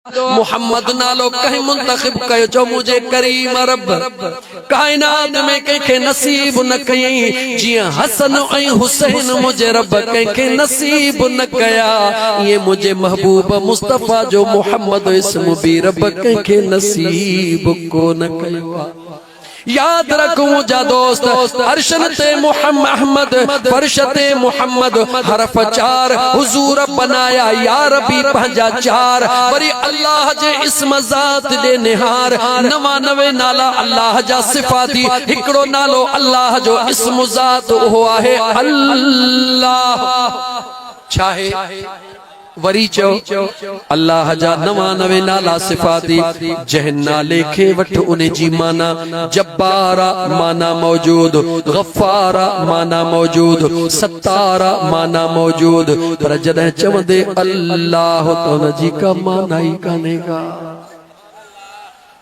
मुहम्मद नालो कहीं मुंतखब कयो जो मुझे करीम रब कायनात में कंहिंखे नसीब न कयई जियां हसन ऐं हुसैन मुझे रब कंहिंखे नसीब न कया ये मुझे महबूब मुस्तफा जो मुहम्मद इस्म भी रब कंहिंखे नसीब को न कयो। याद रख मुझा दोस्त अरशनते मुहम्मद फरशते मुहम्मद हरफ 4 हुजूर बनाया यार भी पंजा 4 वरी अल्लाह जे इस्म ज़ात जे निहार 99 नाला अल्लाह जा सिफाती हिकड़ो नालो अल्लाह जो इस्म ज़ात हो आहे अल्लाह चाहे वरी चो अल्लाह जा 99 नाला सिफाती जह नाले खे वठ उन जी माना जब्बारा माना मौजूद गफ्फारा माना मौजूद सत्तारा माना मौजूद पर जॾहिं चवंदे अल्लाह तो उन जी का माना ही कान्हे का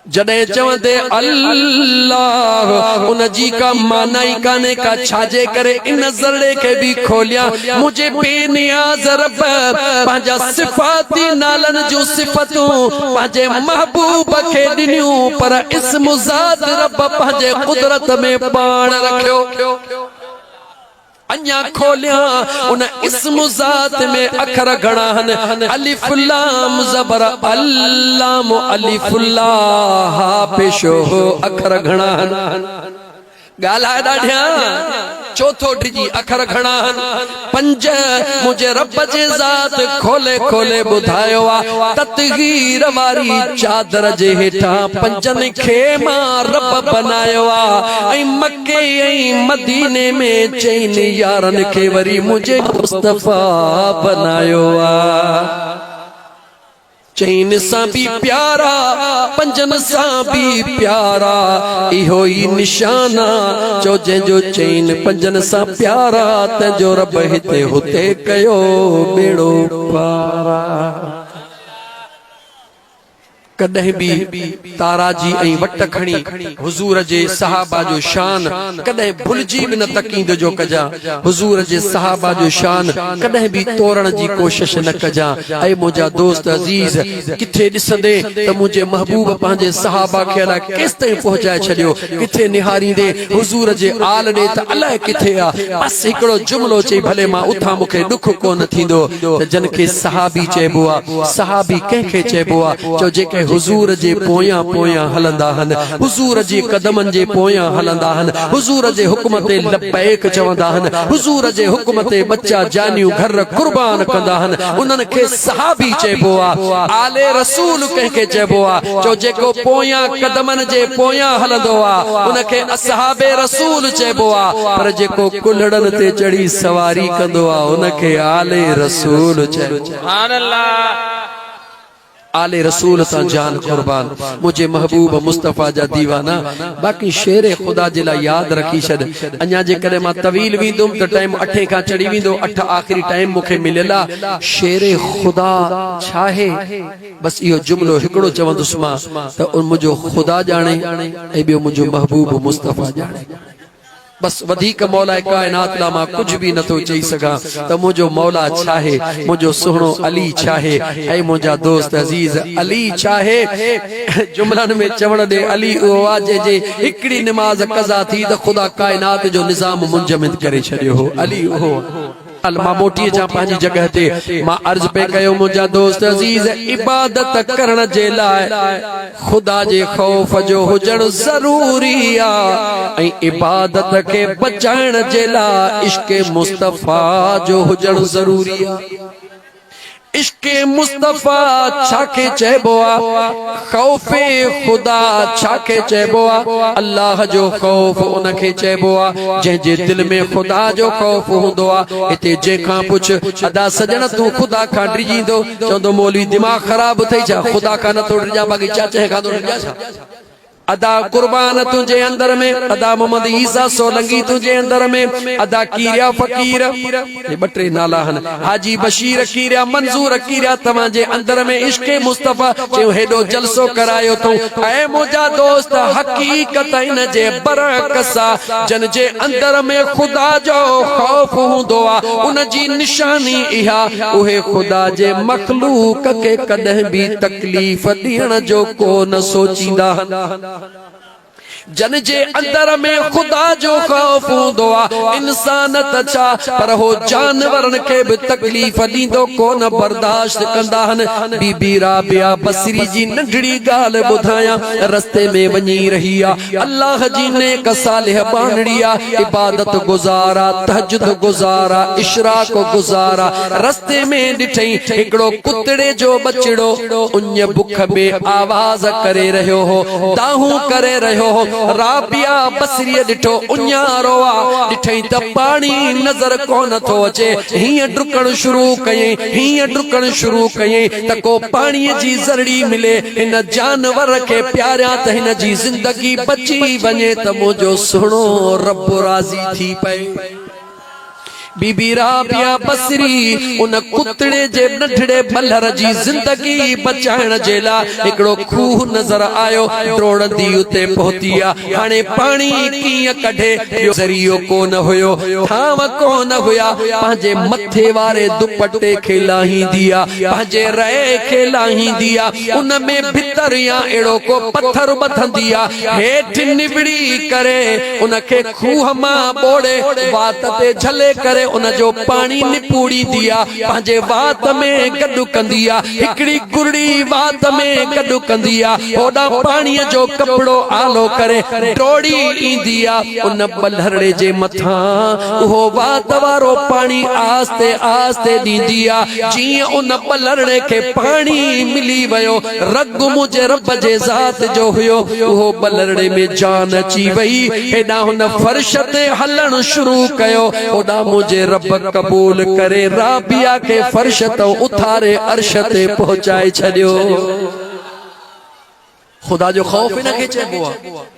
जॾहिं चवंदे अल्लाह उन जी का माना ही कान्हे का छाजे करे इन ज़रे खे भी खोलिया मुझे बेनियाज़ रब पंहिंजा सिफाती नालन जूं सिफ़तूं पंहिंजे महबूब खे ॾिनियूं पर इस्म ज़ात रब पंहिंजे कुदरत में पाण रखियो अन्या खोलिया उन इस्म ज़ात में अखर घणा हन अलिफ लाम ज़बर अल्लाम अलिफ लाह पेशो अखर घणा हन गाला ॾाढिया चौथो डिजी अखर घणा हन 5 मुझे रब जे ज़ात खोले खोले ॿुधायो आ ततगीर वारी चादर जे हेठां 5 खे मां रब बनायो आ ऐं मके ऐं मदीने में चइन यारन खे वरी मुझे मुस्तफा बनायो आ चैन सा भी प्यारा 5 सा भी प्यारा इहो ही निशाना जो जंहिंजो चैन 5 सा प्यारा तंहिंजो रब हिते हुते कयो बेड़ो पारा कदे भी तारा जी ऐं वट खणी हुजूर जे सहाबा जो शान कदे भुलजी भी न तकींद जो कजा हुजूर जे सहाबा जो शान कदे भी तोड़न जी कोशिश न कजा ऐ मुझा दोस्त अजीज किथे दिसंदे त मुझे महबूब पांजे सहाबा खे अला किस ताईं पहुंचाए छडियो किथे निहारींदे हुजूर जे आल दे त अलाए किथे आ बस हिकड़ो जुमलो चई भले मां उठा मुखे दुख कोन थींदो त जन के सहाबी चइबो आ सहाबी कंहिंखे चइबो आ जो जेके हुजूर जे पोयां पोयां हलंदा हन हुजूर जे कदमन जे पोयां हलंदा हन हुजूर जे हुक्म ते लब्बैक चवंदा हन हुजूर जे हुक्म ते बच्चा जानियूं घर कुर्बान कंदा हन उन्हनि खे सहाबी चइबो आ आले रसूल कंहिंखे चइबो आ जो जेको पोयां कदमन जे पोयां हलंदो आ उनखे असहाबे रसूल चइबो आ पर जेको कुल्हड़न ते चढ़ी सवारी कंदो आ उनखे आले रसूल चइबो सुभान अल्लाह आले रसूल ता जान कुर्बान मुझे महबूब मुस्तफा जा दीवाना बाकी शेर खुदा जे ला याद रखी छद अन्या जे करे मा तवील विंदुम तो टाइम 8 का चढ़ी विंदो 8 आखिरी टाइम मुखे मिलेला शेर खुदा छाहे बस इहो जुमलो हिकड़ो चवंदुस मां त मुझो खुदा जाने ए बियो मुझो महबूब मुस्तफा जाने बस वधिक मौला कायनात ला मां कुछ भी नथो चई सका त मुझो मौला छाहे मुझो सुहणो अली छाहे ऐ मुझा दोस्त अजीज अली छाहे जुमलन में चवण दे अली ओ वाजे जे हिकड़ी नमाज कज़ा थी त खुदा कायनात जो निजाम मुंजमद करे छडियो हो अली हो मां मोटी जा पांजी जगह ते मां अर्ज पे कयो मुझा दोस्त अजीज इबादत करण जे लाए खुदा जे खौफ जो हुजण जरूरी आ ऐं इबादत के बचाइण जे लाए इश्क मुस्तफा जो हुजण जरूरी आ इश्क मुस्तफा छाके चइबो आ खौफे खुदा छाके चइबो आ अल्लाह जो खौफ उनखे चइबो आ जे दिल में खुदा जो खौफ हुंदो आ इते जेका पुछ अदा सजण तू खुदा का डिजींदो चंदो मौलवी दिमाग खराब थई जा खुदा का न तो डिजा बाकी चाचे का तो डिजा अदा कुर्बान तुझे अंदर में, अदा मोहम्मद ईसा सोलंगी तुझे अंदर में, अदा कीरिया फकीर ये बटे नाला हन, हाजी बशीर कीरिया मंजूर कीरिया तमाजे अंदर में इश्क़े मुस्तफा जो हेडो जलसो करायो तो ऐ मुजा दोस्त हकीकत इन जे बरकसा जन जे अंदर में खुदा जो खौफ हुंदो आ उन जी निशानी इहा उहे खुदा जे मखलूक के कदह भी तकलीफ दियण जो को न सोचींदा हन। जन जे अंदर में खुदा जो खौफ हुंदो आ इंसान तछा पर हो जानवरन के भी तकलीफ दींदो कोन बर्दाश्त कंदा हन। बीबी राबिया बसरी जी नंढड़ी गाल बुधाया रस्ते में वनी रही आ अल्लाह जी ने का सालिह बानड़िया इबादत गुजारा तहज्जुद गुजारा इशराक गुजारा रस्ते में डिठई एकड़ो कुतड़े जो बचड़ो उन बुख में आवाज करे रहो हो दाहू करे रहो हो। राबिया बसरी डिठो उन्यारो आ डिठई त पानी नजर कोन थो अचे हिय डुकण शुरू कये हिय डुकण शुरू कये त को पानी जी जरड़ी मिले इन जानवर के प्यारा त हिन जी जिंदगी बची वने त मुजो सुनो रब राजी थी पे। बीबी राबिया बसरी उन कुतड़े जे नंढड़े बलर जी जिंदगी बचाइण जे ला एकड़ो खूह नजर आयो दौड़ंदी उते पहुतिया हाणे पानी कीअं कढे ज़रियो कोन हुयो थांव कोन हुया पंहिंजे मथे वारे दुपट्टे खे लाहींदिया पंहिंजे रए खे लाहींदिया उन में भितर या अहिड़ो को पत्थर बथंदिया हेठि निबड़ी करे उन खे खूह मां ॿोड़े वात ते झले करे उन जो पानी निपूड़ी दिया पंहिंजे वात में गॾु कंदिया हिकड़ी गुरड़ी वात में गॾु कंदिया ओॾा पानी जो कपड़ो आलो करे टोड़ी ईंदिया उन बलहड़े जे मथां उहो वात वारो पानी आस्ते आस्ते ॾींदिया जीअं उन बलहड़े खे पानी मिली वियो रग मुंहिंजे रब जे ज़ात जो हुयो उहो बलहड़े में जान अची वई हेॾा हुन फर्श ते हलण शुरू कयो ओॾा मुंहिंजे रब कबूल करे राबिया के फर्श तो उतारे अर्श ते पहुंचाए छड़ियो। खुदा जो खौफ इन खे चइबो आहे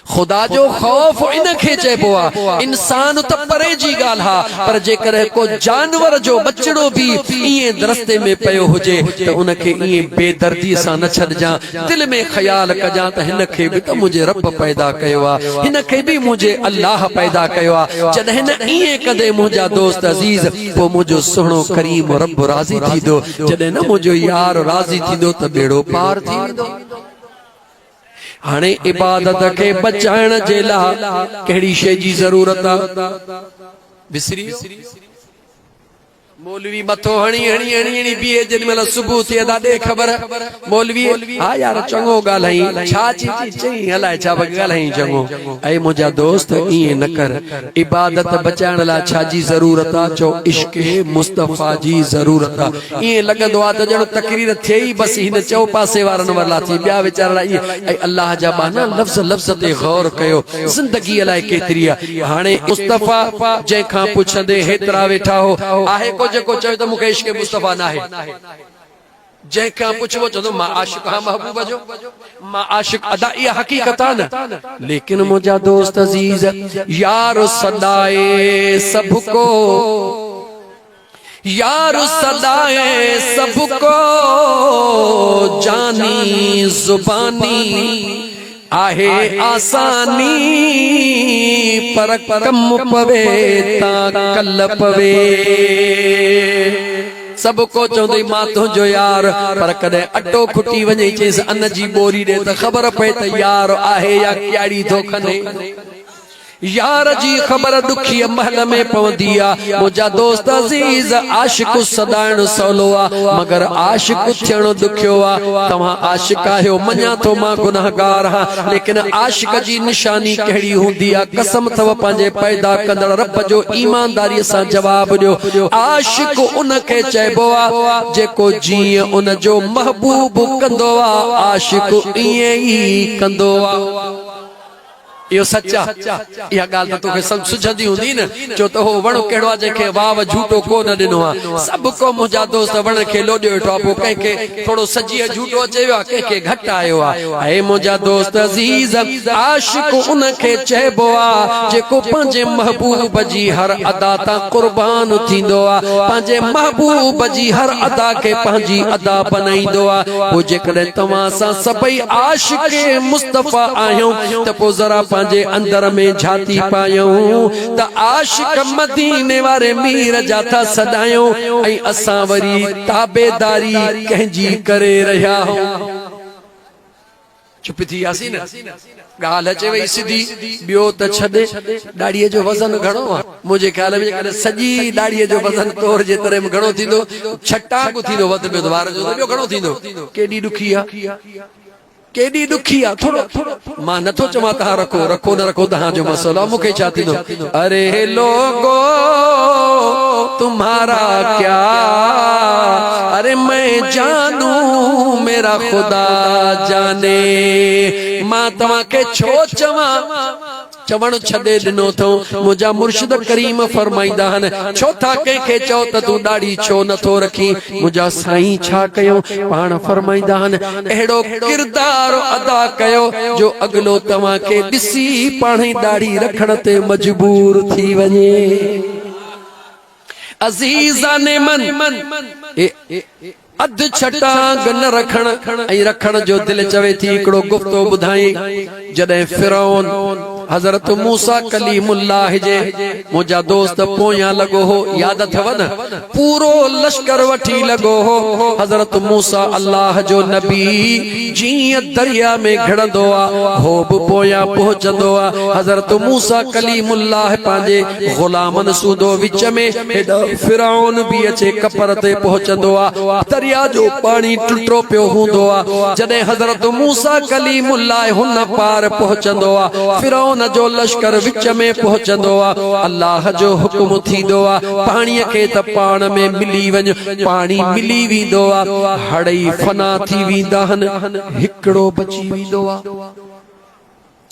खुदा जो खौफ इन खे चइबो आहे इंसान त परे जी ॻाल्हि हा पर जेकर को जानवर जो बचड़ो भी ईअं रस्ते में पियो हुजे त उन खे ईअं बेदर्दी सां न छॾिजां दिल में ख़्याल कजां त हिन खे बि त मुंहिंजे रब पैदा कयो आहे हिन खे बि मुंहिंजे अल्लाह पैदा कयो आहे जॾहिं न ईअं कंदे मुंहिंजा दोस्त अज़ीज़ पोइ मुंहिंजो सुहिणो करीम रब राज़ी थींदो जॾहिं न मुंहिंजो यार राज़ी थींदो त बेड़ो पार थी वेंदो। हाणे इबादत के बचाइण जे लाइ कहिड़ी शइ जी ज़रूरत आहे विसरी मौलवी मथो हणी हणी हणी हणी बीहे जेॾीमहिल सुबुह थिए था ॾे ख़बर मौलवी हा यार चङो ॻाल्हाई छा चई हलाए छा ॻाल्हाई चङो ऐं मुंहिंजा दोस्त ईअं न कर इबादत बचाइण लाइ छा जी ज़रूरत आहे चओ इश्क़े मुस्तफ़ा जी ज़रूरत आहे ईअं लॻंदो आहे त ॼण तकरीर थिए ई बसि हिन चओ पासे वारनि वारा थी ॿिया वीचारा ईअं ऐं अल्लाह जा बाना लफ़्ज़ लफ़्ज़ ते गौर कयो ज़िंदगी अलाए केतिरी आहे हाणे मुस्तफ़ा जंहिंखां पुछंदे हेतिरा वेठा हो आहे को जेको चयो त मूंखे इश्क़ मुस्तफ़ा न आहे जंहिंखां पुछबो चवंदो मां आशिक़ हा महबूब जो मां आशिक़ अदा इहा हक़ीक़त आहे न लेकिन मुंहिंजा दोस्त अज़ीज़ यार सदाए सबको यार सदाए सबको जानी जुबानी आहे आसानी पर कम पवे ता कल पवे सबको चवंदई मां तुंहिंजो यार पर कॾहिं अटो खुटी वञे चएसि अन जी बोरी ॾे त ख़बर पए त यार आहे या कयाड़ी थो खने यार जी ख़बर ॾुखी महल में पवंदी आहे मुंहिंजा दोस्त अज़ीज़ आशिक़ सदाइण सवलो आहे मगर आशिक़ थियण ॾुखियो आहे तव्हां आशिक़ आहियो मञा थो मां गुनाहगार आहियां लेकिन आशिक़ जी निशानी कहिड़ी हूंदी आहे कसम अथव पंहिंजे पैदा कंदड़ रब जो ईमानदारीअ सां जवाब ॾियो आशिक़ उन खे चइबो आहे जेको जीअं उन जो महबूब कंदो आहे आशिक़ ईअं ई कंदो आहे यो सच्चा या गाल तो के सब सुझदी हुंदी न जो तो हो वण केड़ो जेके वाव झूठो को न दिनो आ सब को मुजा दोस्त वण के लोडियो टॉपो के के थोड़ो सजी झूठो चयो के घट आयो आ ए मुजा दोस्त अजीज आशिक उन के चेबो आ जेको पंजे महबूब जी हर अदा ता कुर्बान थींदो आ पंजे महबूब जी हर अदा के पंजी अदा बनाईंदो आ वो जेकरे तमा सा सबई आशिक मुस्तफा आयो त पो जरा पंजे अंदर में झाती पायूं त आशिक मदीने वारे मीर जाता सदायो ऐं असां वरी ताबेदारी कंहिंजी करे रहिया हो चुप थी आसी न गाल अचे वई सिधी बियो त छदे दाढ़ीअ जो वजन घणो आ मुझे ख्याल में कने सजी दाढ़ीअ जो वजन तोर जे तरह में घणो थींदो छटा को थींदो वध में द्वार जो बियो घणो थींदो केडी दुखी आ केडी दुखी आ थोड़ो मां नथो चवा ता रखो रखो न रखो तहां जो मसलो मुखे छा थींदो अरे लोगो तुम्हारा क्या अरे मैं जानू मेरा खुदा जाने मां तवा के छो चवा चवण छदे दिनो थो मुजा मुर्शिद करीम फरमाइंदा हन छो था के चो त तू दाढ़ी छो नथो रखी मुजा साईं छा कयो पाण फरमाइंदा हन एड़ो किरदार अदा कयो जो अगलो तवा के दिसी पाणी दाढ़ी रखण ते मजबूर थी वने अजीजा ने मन अध छटांग न रखण ऐं रखण जो दिल चवे थी हिकड़ो गुफ्तो बुधाई जडे फिरौन हजरत मूसा कलीमुल्लाह जे मुजा दोस्त पोया लगो हो याद अथव न पूरो लश्कर वठी लगो हो हजरत मूसा अल्लाह जो नबी जीअं दरिया में घड़ंदो आ हो बि पोया पहुचंदो आ हजरत मूसा कलीमुल्लाह पांजे गुलामन सूदो विच में हेॾा फिरौन भी अचे कपर ते पहुचंदो आ दरिया जो पानी टुटो पियो हूंदो आ जडे हजरत मूसा कलीमुल्लाह हुन पार पहुचंदो आ फिरौन जो लश्कर विच में पहुचंदो आ अल्लाह जो हुक्म थींदो आ पानी के त पाण में मिली वञ पानी मिली वेंदो आ हड़ई फना थी वेंदा हन हिकड़ो बची वेंदो आ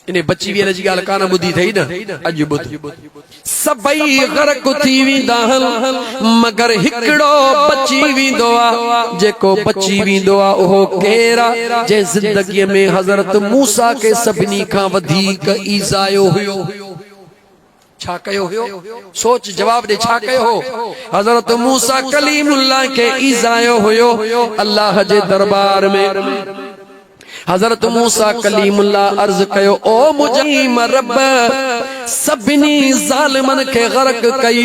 इने बची वेल जी गाल कान बुधी थई न अज बुध सबई गरक थी वेंदा हन मगर हिकड़ो बची वेंदो आ जेको बची वेंदो आ ओहो केरा जे जिंदगी में हजरत मूसा के सभनी खां वधीक ईज़ायो हुयो छा कयो हुयो सोच जवाब दे छा कयो हो हजरत मूसा कलीमुल्लाह के ईज़ायो हुयो अल्लाह जे दरबार में हजरत मूसा कलीमुल्लाह अर्ज कयो ओ मुजीम रब सभिनी ज़ालिमन के गरक कई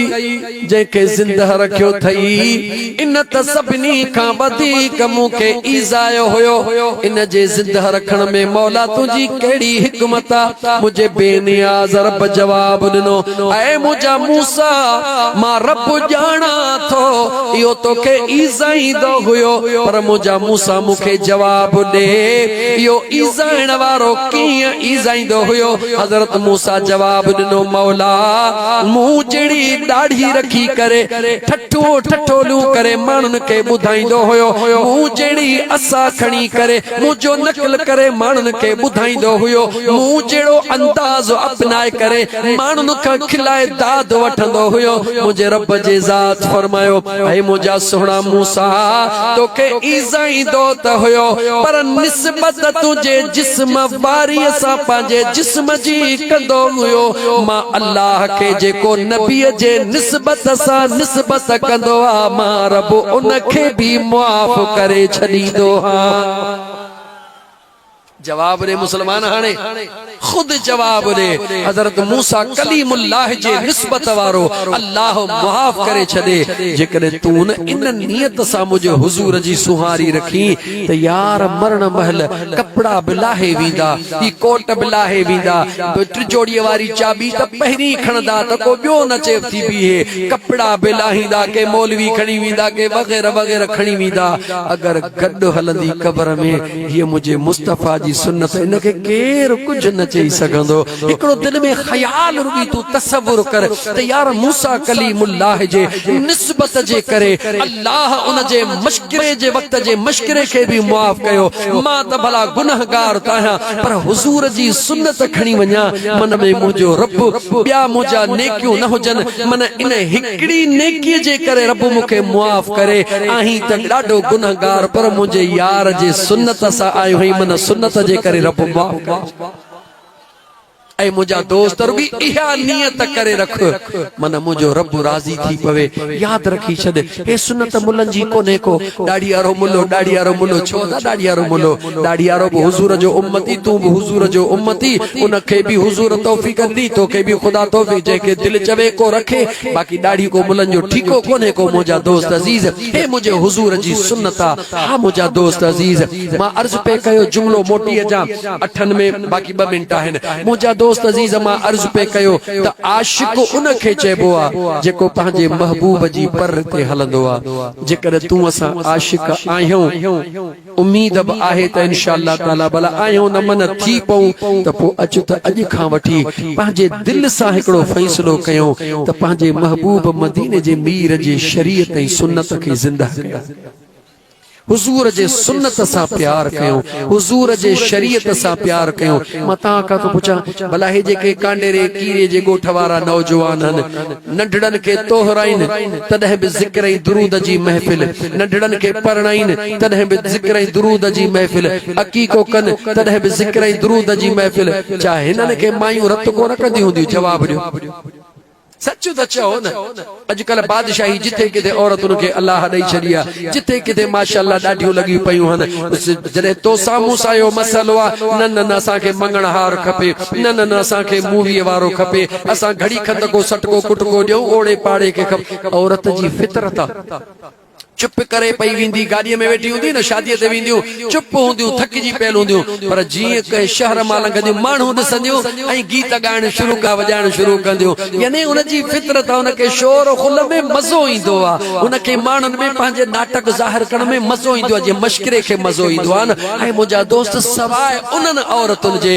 जेके जिंदा रखियो थई इन त सभिनी खां वधीक मूंखे ईज़ायो हुयो इन जे जिंदा रखण में मौला तुंहिंजी कहिड़ी हिकमत आ मुझे बेनियाज़ रब जवाब ॾिनो ऐ मुंहिंजा मूसा मां रब ॼाणा थो इहो तोखे ईज़ाईंदो हुयो पर मुंहिंजा मूसा मूंखे जवाब ॾे यो ईज़ाइण वारो कीअं ईज़ाईंदो हुयो हजरत मूसा जवाब ॾिनो मौला मूं जहिड़ी ॾाढ़ी रखी करे ठठो ठठोलू करे माण्हुनि खे ॿुधाईंदो हुयो मूं जहिड़ी असा खणी करे मुंहिंजो नकल करे माण्हुनि खे ॿुधाईंदो हुयो मूं जहिड़ो अंदाज़ अपनाए करे माण्हुनि खां खिलाए दाद वठंदो हुयो मुंहिंजे रब जे ज़ात फरमायो ऐं मुंहिंजा सुहिणा मूसा तोखे ईज़ाईंदो त हुयो पर निस्बत तुझे जिस्म वारीअ सां पंहिंजे जिस्म जी कंदो हुयो मां अल्लाह के जेको नबीअ जे निस्बत सां निस्बत कंदो आ मां रब उनखे भी मुआफ़ करे छॾींदो आहियां जवाब दे मुसलमान हाने खुद जवाब दे हजरत मूसा कलीमुल्लाह जे निस्बत वारो अल्लाह मुआफ करे छदे जेकरे तू न इन नियत सा मुझे हुजूर जी सुहारी रखी त यार मरण महल कपड़ा बिलाहे वींदा ई कोट बिलाहे वींदा त्रिजोड़ी वारी चाबी त पहिरी खणदा त को बियो न चेव थी बीहे कपड़ा बिलाहींदा के मौलवी खणी वींदा के वगैरह वगैरह खणी वींदा अगर गड हलंदी कब्र में ये मुझे मुस्तफा जी जी सुन्नत इनके केर कुछ न चई सघंदो एकड़ो दिल में ख्याल रुगी तू तसव्वुर कर त यार मूसा कलीमुल्लाह जे निस्बत जे करे अल्लाह उन जे मशकरे जे वक्त जे मशकरे के भी माफ कयो मां त भला गुनाहगार ताया पर हुजूर जी सुन्नत खणी वञा मन में मुझो रब बिया मुझा नेकियूं न हुजन मन इन हिकड़ी नेकी जे करे रब मुखे माफ करे आही त ॾाढो गुनाहगार पर मुझे यार जे सुन्नत सा आयो हई मन सुन्नत जे करे रब माफ करे ऐ मुझा दोस्त रुगी इहा नियत करे रख मन मुझो रब राजी थी पवे याद रखी छद हे सुन्नत मुल्लन जी कोने को दाढ़ी वारो मुल्लो छो ना दाढ़ी वारो मुल्लो दाढ़ी वारो भी हुजूर जो उम्मती तू भी हुजूर जो उम्मती उनखे भी हुजूर तौफीक दी तोखे भी खुदा तौफीक जेके दिल चवे को रखे बाकी दाढ़ी को मुल्लन जो ठीको कोने को मुझा दोस्त अजीज हे मुझे हुजूर जी सुन्नता हा मुझा दोस्त अजीज मां अर्ज पे कयो जुमलो मोटी जा 8 में बाकी 2 मिनट आहिन मुझा दोस्त अजीज मां अर्ज पे कयो त आशिक उनखे चइबो आ जेको पंहिंजे महबूब जी पर ते हलंदो आ जेकर तू असा आशिक आहियो उम्मीद अब आहे त इंशाअल्लाह ताला भला आहियो न मन थी पऊं त पो अच त अॼु खां वठी पंहिंजे दिल सां हिकिड़ो फ़ैसिलो कयो त पंहिंजे महबूब मदीने जे मीर जे शरीयत ऐं सुन्नत खे ज़िंदा हुजूर जे सुन्नत सा प्यार कयो हुजूर जे शरीयत सा प्यार कयो मता का तो पुछा भला हे जेके कांडेरे कीरे जे गोठ वारा नौजवान हन नंढड़न के तोहराइन तदह बि जिक्र ऐं दुरूद जी महफिल नंढड़न के परणाइन तदह बि जिक्र ऐं दुरूद जी महफिल अकीको कन तदह बि जिक्र ऐं दुरूद जी महफिल चाहे हिनन के मायूं रत को न कंदी हुंदी जवाब ॾियो सच्चो त चओ न अॼुकल्ह बादशाही जिथे किथे औरतुनि खे अल्लाह ॾेई छॾी आहे जिथे किथे माशाअल्लाह ॾाढियूं लॻी पयूं आहिनि जॾहिं तो साम्हूं सां मसइलो आहे न न न असांखे मंगण हार खपे न न न असांखे मूवीअ वारो खपे असां घड़ी खंद को सटको कुटको ॾियूं ओड़े पाड़े खे खपे औरत जी फितरत आहे चुप करे पई वेंदी गाड़ीअ में वेठी हूंदी न शादीअ ते वेंदियूं चुप हूंदियूं थकिजी पियल हूंदियूं पर जीअं के शहर मां लंघंदियूं माण्हू ॾिसंदियूं ऐं गीत ॻाइण शुरू का वॼाइण शुरू कंदियूं यानी उनजी फितरत आहे उनखे शोर खुल में मज़ो ईंदो आहे उनखे माण्हुनि में पंहिंजे नाटक ज़ाहिर करण में मज़ो ईंदो आहे जीअं मश्किरे खे मज़ो ईंदो आहे न ऐं मुंहिंजा दोस्त सवाइ उन्हनि औरतुनि जे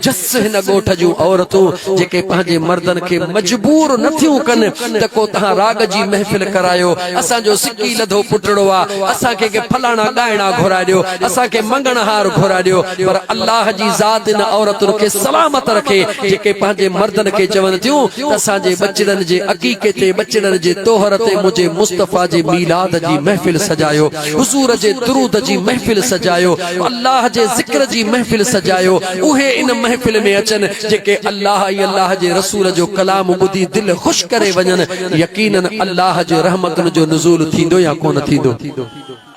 जस हिन ॻोठ जूं औरतूं जेके पंहिंजे मर्दनि खे मजबूर नथियूं कनि त को तव्हां राग जी महफ़िल करायो असांजो सिकी लधो पुटड़ो आहे असांखे के फलाणा ॻाइणा घुराए ॾियो असांखे मंगण हार घुराए ॾियो पर अल्लाह जी ज़ात इन औरतुनि खे सलामत रखे जेके पंहिंजे मर्दनि खे चवनि थियूं त असांजे बचड़नि जे अक़ीक़े ते बचड़नि जे तोहर ते मुंहिंजे मुस्तफ़ा जे मीलाद जी महफ़िल सजायो हुज़ूर जे दुरूद जी महफ़िल सजायो अल्लाह जे ज़िक्र जी महफ़िल सजायो उहे इन महफ़िल में अचनि जेके अल्लाह ऐं अल्लाह जे रसूल जो कलाम ॿुधी दिलि ख़ुशि करे वञनि यकीनन अल्लाह जे रहमतुनि जो नुज़ूल थींदो या कोन थींदो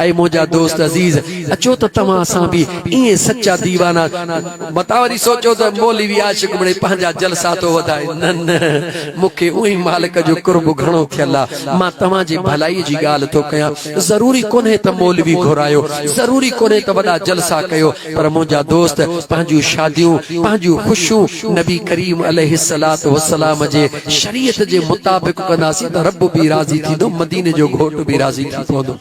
ऐ मुझा दोस्त अजीज अचो त तव्हां असां भी इए सच्चा दीवाना मतावरी सोचो त मौलवी आशिक बणे पंहिंजा जलसा तो वधाए न न मूंखे उही मालिक जो कुर्ब घणो थियल आहे मां तव्हां जी भलाई जी ॻाल्हि थो कयां ज़रूरी कोन्हे त मौलवी घुरायो ज़रूरी कोन्हे त वॾा जलसा कयो पर मुंहिंजा दोस्त पंहिंजूं शादियूं पंहिंजूं ख़ुशियूं नबी करीम अलैहिस्सलातु वस्सलाम जे शरीयत जे मुताबिक़ कंदासीं त रब भी राज़ी थींदो मदीने जो घोट भी राज़ी थी पवंदो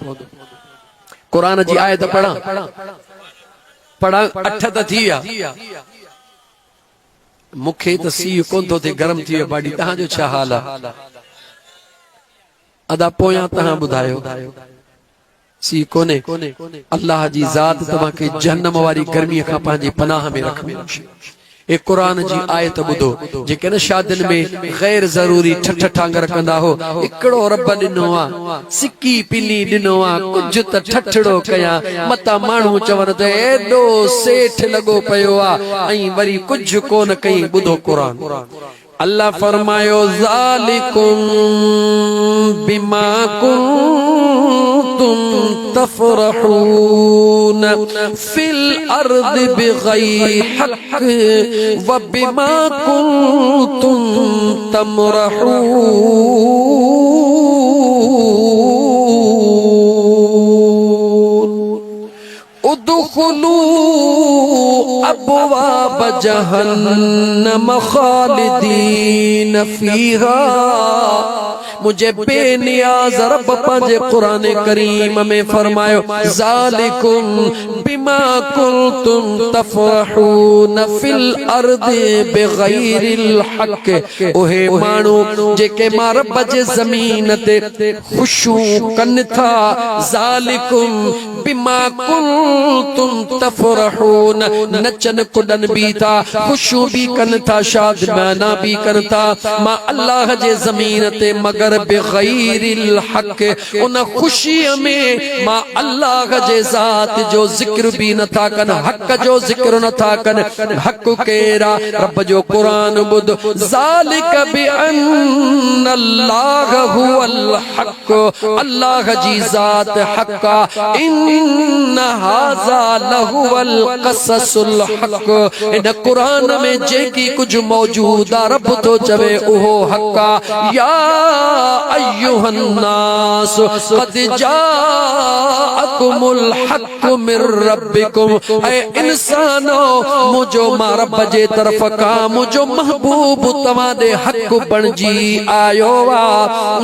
कुरान जी आयत पढ़ा 8 त थी विया मूंखे त सीउ कोन थो थिए गरम थी वियो बाडी तव्हांजो छा हाल आहे अदा पोयां तव्हां ॿुधायो सी कोने अल्लाह जी ज़ात तव्हांखे जहन्नम वारी गर्मीअ खां पंहिंजी पनाह में रखे ए कुरान जी आयत ॿुधो जेके न शादियुनि में गैर ज़रूरी ठठ ठांगर कंदा हो हिकिड़ो रब ॾिनो आहे सिकी पिनी ॾिनो आहे कुझु त ठठड़ो कयां मता माण्हू चवनि त एॾो सेठ लॻो पियो आहे ऐं वरी कुझु कोन कई ॿुधो कुरान अल्लाह फरमायो ज़ालिकुम बिमा कुंतुम तफरहून फिल अर्द बिगैरि हक़ व बिमा कुंतुम तमरहून उदखुलू अबवाब जहन्नम खालिदीन फीहा मुझे बेनियाज रब पंहिंजे क़ुरान करीम में फरमायो ज़ालिकुम बिमा कुंतुम तफ़रहून फिल अर्दि बिग़ैरिल हक़ ओहे माण्हू जेके मां रब जे ज़मीन ते ख़ुशू कनि था ज़ालिकुम बिमा कुंतुम तफ़रहून नचन कुॾन भी था ख़ुशू भी कनि था शादियाना भी कनि था मां अल्लाह जे ज़मीन ते मगर बिग़ैरिल हक़ उन ख़ुशी में मां अल्लाह जे ज़ात जो ज़िक्र भी नथा कनि हक़ जो ज़िक्र नथा कनि हक़ केरा रब जो क़ुरान ॿुध ज़ालिक बिअन्नल्लाह हुवल हक़ अल्लाह जी ज़ात हक़ इन हाज़ा लहुवल क़ससुल हक़ इन क़ुरान में जेकी कुछ मौजूद आ रब तो चवे उहो हक़ या अय्युहन नास क़द जाअकुमुल हक़ मिर रब्बिकुम ऐ इंसानो मुझो मां रब जे तरफ का मुझो महबूब तव्हां दे हक़ बणजी आयो आ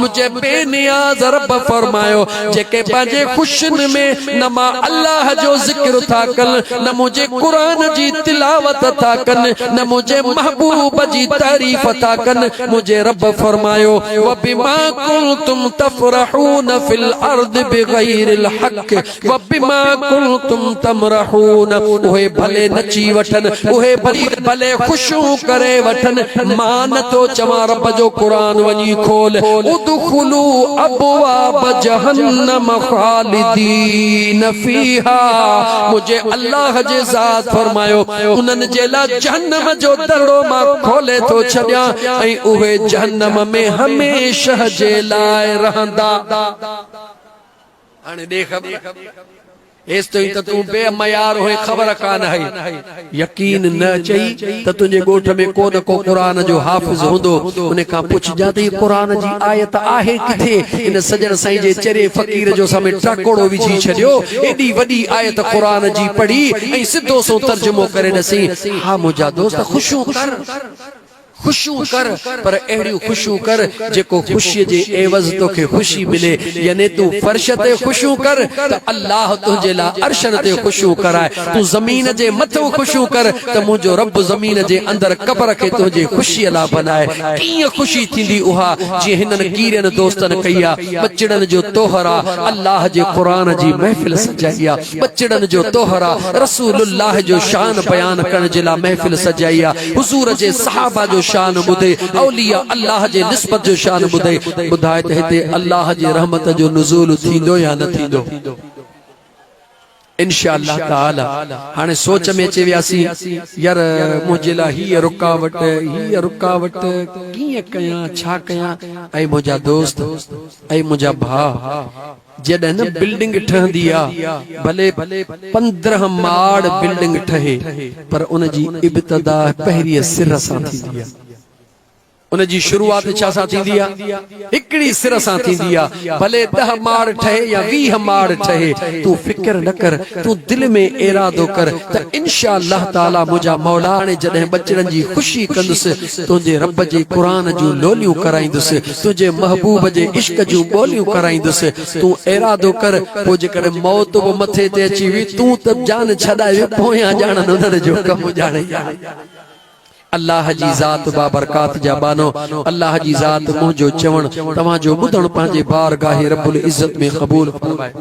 मुझे बेनियाज रब फरमायो जेके पंहिंजे खुशन में न मां अल्लाह जो ज़िक्र था कन न मुझे कुरान जी तिलावत था कन न मुझे महबूब जी तारीफ था कन मुझे रब फरमायो व बिमा कुंतुम तफ़रहून फिल अर्द बिग़ैरिल हक़ व बिमा कुंतुम तमरहून ओहे भले नची वठन ओहे भले खुशू करे वठन मां न तो चवां रब जो कुरान वञी खोल उदखुलू अबवाब जहन्नम खालिदीन फीहा मुझे अल्लाह जे ज़ात फरमायो उन्हनि जे लाइ जहन्नम जो दरो मां खोले तो छॾियां ऐं उहे जहन्नम में हमेशह जे लाइ रहंदा हाणे देख एस तो तू बेमयार होए खबर कान है यकीन न चई त तुझे गोठ में को न को कुरान जो हाफिज होंदो उन का पुछ जाते कुरान जी आयत आहे किथे इन सजन साईं जे चरे फकीर जो समय टाकोड़ो विझी छडियो एडी वडी आयत कुरान जी पढ़ी ऐं सिधो सो तर्जुमो करे नसी हा मुजा दोस्त खुशू कर खुशू कर पर एड़ी खुशू कर जेको खुशी जे एवज तो के खुशी मिले यानी तू फर्श ते खुशू कर त अल्लाह तुझे ला अर्शन ते खुशू कराए तू जमीन जे मथो खुशू कर त मुजो रब जमीन जे अंदर कब्र के तुझे खुशी ला बनाए की खुशी थींदी उहा जे हिनन कीरन दोस्तन कहिया बचड़न जो तोहरा अल्लाह जे कुरान जी महफिल सजाइया बचड़न जो तोहरा रसूलुल्लाह जो शान बयान करण जे ला महफिल सजाइया हुजूर जे सहाबा जो शान बुधे औलिया अल्लाह जे निस्बत जो शान बुधे बुधाए त हिते अल्लाह जी रहमत जो नुज़ूल थींदो या न थींदो इंशाअल्लाह ताला हाने सोच में अचे वियासी यार मुझे ला ही रुकावट कीअं कयां छा कयां ऐं मुंहिंजा दोस्त ऐं मुंहिंजा भाउ जॾहिं न बिल्डिंग ठहंदी आहे भले 15 माड़ बिल्डिंग ठहे पर उन जी इब्तिदा पहिरीं सिर सां थींदी आहे उन जी शुरुआत छा सां थींदी आहे हिकड़ी सिर सां थींदी आहे भले 10 माड़ ठहे या 20 माड़ ठहे तू फिक्र न कर तू दिल में इरादो कर त इंशाअल्लाह ताला मुजा मौला ने जॾहिं बचड़न जी खुशी कंदुसि तुंहिंजे रब जे कुरान जूं लोलियूं कराईंदुसि तुंहिंजे महबूब जे इश्क जूं ॿोलियूं कराईंदुसि तू इरादो कर पोइ जेकॾहिं मौत बि मथे ते अची हुई तू त जान छॾाए पोयां ॼाणनि उन्हनि जो कमु ॼाणे अल्लाह जी ज़ात बाबरकात जा बानो अल्लाह जी ज़ात मुंहिंजो चवण तव्हां जो ॿुधण पंहिंजे बारगाह रब्बुल इज़्ज़त में क़बूल फरमाए।